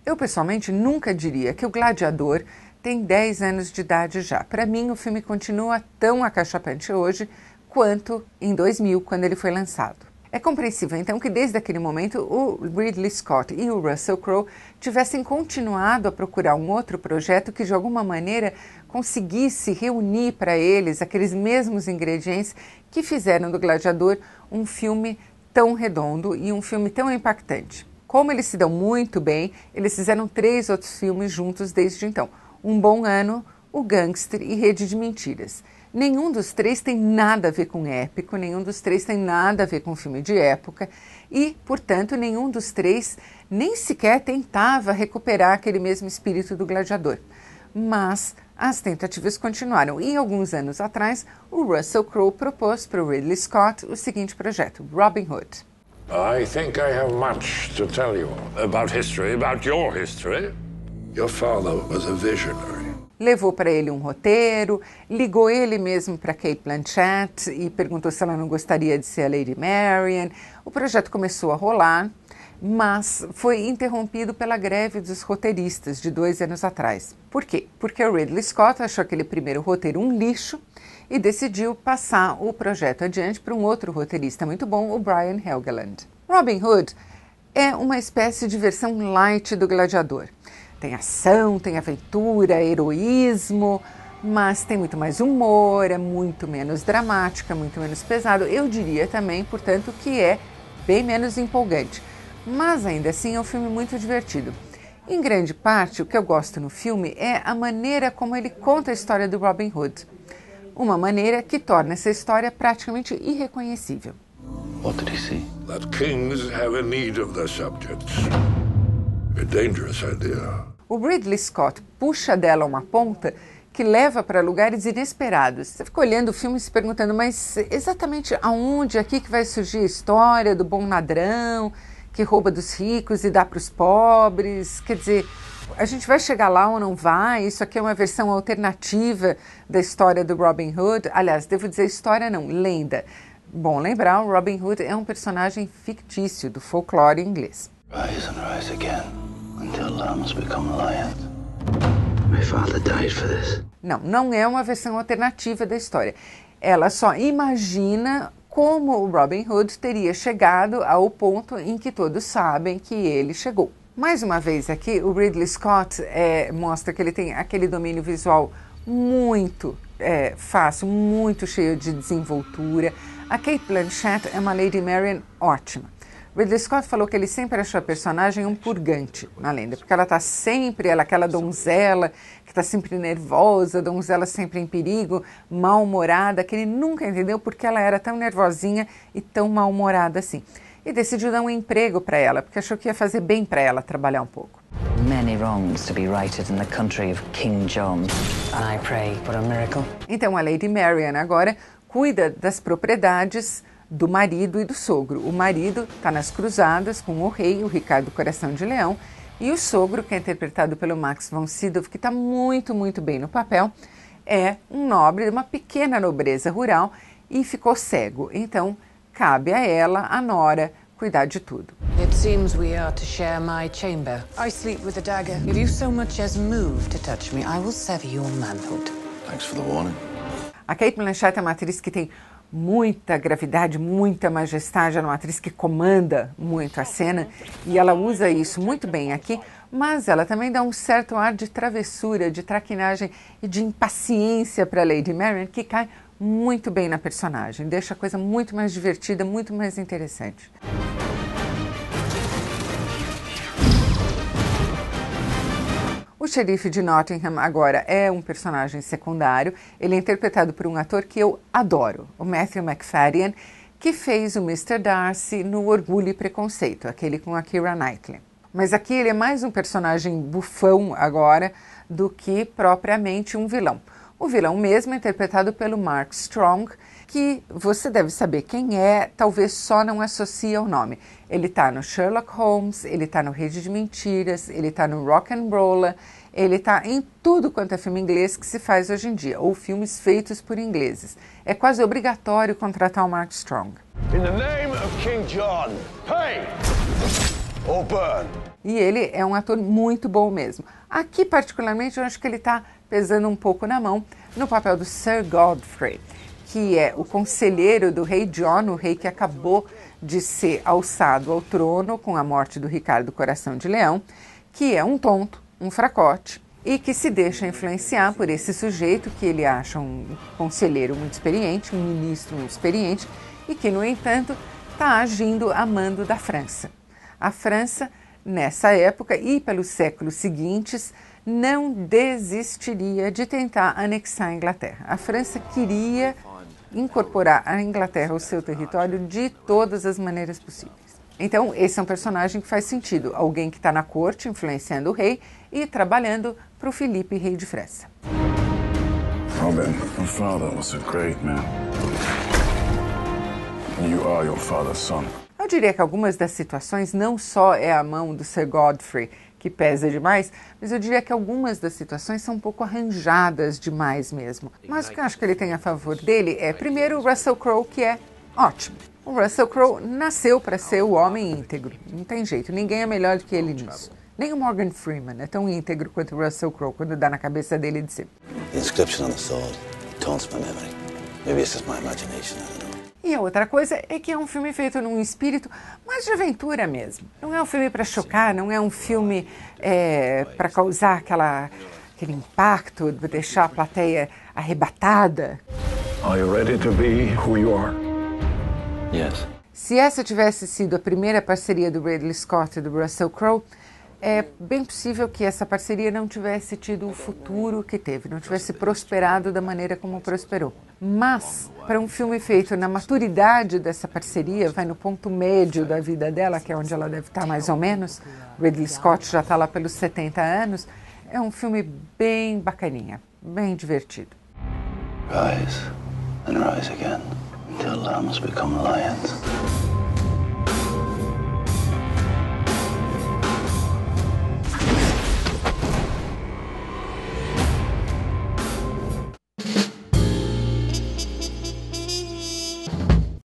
Eu, pessoalmente, nunca diria que o Gladiador tem 10 anos de idade já. Para mim, o filme continua tão acachapante hoje quanto em 2000, quando ele foi lançado. É compreensível, então, que desde aquele momento o Ridley Scott e o Russell Crowe tivessem continuado a procurar um outro projeto que, de alguma maneira, conseguisse reunir para eles aqueles mesmos ingredientes que fizeram do Gladiador um filme tão redondo e um filme tão impactante. Como eles se dão muito bem, eles fizeram 3 outros filmes juntos desde então. Um Bom Ano, O Gangster e Rede de Mentiras. Nenhum dos 3 tem nada a ver com épico, nenhum dos 3 tem nada a ver com filme de época e, portanto, nenhum dos 3 nem sequer tentava recuperar aquele mesmo espírito do Gladiador. Mas as tentativas continuaram e, alguns anos atrás, o Russell Crowe propôs para o Ridley Scott o seguinte projeto, Robin Hood. I think I have much to tell you about history, about your history. Your father was a visionary. Levou para ele um roteiro, ligou ele mesmo para Cate Blanchett e perguntou se ela não gostaria de ser a Lady Marian. O projeto começou a rolar, mas foi interrompido pela greve dos roteiristas de 2 anos atrás. Por quê? Porque o Ridley Scott achou aquele primeiro roteiro um lixo e decidiu passar o projeto adiante para um outro roteirista muito bom, o Brian Helgeland. Robin Hood é uma espécie de versão light do Gladiador. Tem ação, tem aventura, heroísmo, mas tem muito mais humor, é muito menos dramática, muito menos pesado. Eu diria também, portanto, que é bem menos empolgante. Mas ainda assim é um filme muito divertido. Em grande parte, o que eu gosto no filme é a maneira como ele conta a história do Robin Hood. Uma maneira que torna essa história praticamente irreconhecível. What did he see? That kings have a need of their subjects. A dangerous idea. O Ridley Scott puxa dela uma ponta que leva para lugares inesperados. Você fica olhando o filme e se perguntando, mas exatamente aonde aqui que vai surgir a história do bom ladrão que rouba dos ricos e dá para os pobres? Quer dizer, a gente vai chegar lá ou não vai? Isso aqui é uma versão alternativa da história do Robin Hood. Aliás, devo dizer história não, lenda. Bom lembrar, o Robin Hood é um personagem fictício do folclore inglês. Rise and rise again until lambs become lions. My father died for this. Não é uma versão alternativa da história. Ela só imagina como o Robin Hood teria chegado ao ponto em que todos sabem que ele chegou. Mais uma vez aqui, o Ridley Scott mostra que ele tem aquele domínio visual muito fácil, muito cheio de desenvoltura. A Cate Blanchett é uma Lady Marian ótima. Ridley Scott falou que ele sempre achou a personagem um purgante na lenda, porque ela é aquela donzela que está sempre nervosa, donzela sempre em perigo, mal-humorada, que ele nunca entendeu porque ela era tão nervosinha e tão mal-humorada assim. E decidiu dar um emprego para ela, porque achou que ia fazer bem para ela trabalhar um pouco. Many wrongs to be righted in the country of King John. And I pray for a miracle. Então a Lady Marian agora cuida das propriedades do marido e do sogro. O marido está nas cruzadas com o rei, o Ricardo Coração de Leão, e o sogro, que é interpretado pelo Max von Sydow, que está muito, muito bem no papel, é um nobre de uma pequena nobreza rural e ficou cego. Então, cabe a ela, a nora, cuidar de tudo. It seems we are to share my chamber. I sleep with a dagger. If you so much as move to touch me, I will sever your manhood. Thanks for the warning. A Cate Blanchett é uma atriz que tem muita gravidade, muita majestade, é uma atriz que comanda muito a cena e ela usa isso muito bem aqui, mas ela também dá um certo ar de travessura, de traquinagem e de impaciência para Lady Marian, que cai muito bem na personagem, deixa a coisa muito mais divertida, muito mais interessante. O xerife de Nottingham agora é um personagem secundário. Ele é interpretado por um ator que eu adoro, o Matthew Macfadyen, que fez o Mr. Darcy no Orgulho e Preconceito, aquele com a Keira Knightley. Mas aqui ele é mais um personagem bufão agora do que propriamente um vilão. O vilão mesmo é interpretado pelo Mark Strong, que você deve saber quem é, talvez só não associe ao nome. Ele está no Sherlock Holmes, ele está no Rede de Mentiras, ele está no Rock'n'Rolla, ele está em tudo quanto é filme inglês que se faz hoje em dia, ou filmes feitos por ingleses. É quase obrigatório contratar o Mark Strong. In the name of King John, pay or burn. E ele é um ator muito bom mesmo. Aqui, particularmente, eu acho que ele está pesando um pouco na mão no papel do Sir Godfrey, que é o conselheiro do rei John, o rei que acabou de ser alçado ao trono com a morte do Ricardo Coração de Leão, que é um tonto, um fracote, e que se deixa influenciar por esse sujeito que ele acha um conselheiro muito experiente, um ministro muito experiente, e que, no entanto, está agindo a mando da França. A França, nessa época e pelos séculos seguintes, não desistiria de tentar anexar a Inglaterra. A França queria incorporar a Inglaterra ao seu território de todas as maneiras possíveis. Então, esse é um personagem que faz sentido. Alguém que está na corte, influenciando o rei e trabalhando para o Felipe, rei de França. Robin, your father was a great man. You are your father's son. Eu diria que algumas das situações não só é a mão do Sir Godfrey que pesa demais, mas eu diria que algumas das situações são um pouco arranjadas demais mesmo. Mas o que eu acho que ele tem a favor dele é, primeiro, o Russell Crowe, que é ótimo. O Russell Crowe nasceu para ser o homem íntegro. Não tem jeito, ninguém é melhor do que ele nisso. Nem o Morgan Freeman é tão íntegro quanto o Russell Crowe quando dá na cabeça dele de si. The inscription on the sword taunts my memory. Maybe it's just my imagination, I don't know. E a outra coisa é que é um filme feito num espírito mais de aventura mesmo. Não é um filme para chocar, não é um filme para causar aquele impacto, de deixar a plateia arrebatada. Are you ready to be who you are? Yes. Se essa tivesse sido a primeira parceria do Ridley Scott e do Russell Crowe, é bem possível que essa parceria não tivesse tido o futuro que teve, não tivesse prosperado da maneira como prosperou. Mas, para um filme feito na maturidade dessa parceria, vai no ponto médio da vida dela, que é onde ela deve estar mais ou menos, Ridley Scott já está lá pelos 70 anos, é um filme bem bacaninha, bem divertido. Rise and rise again until lambs become lions.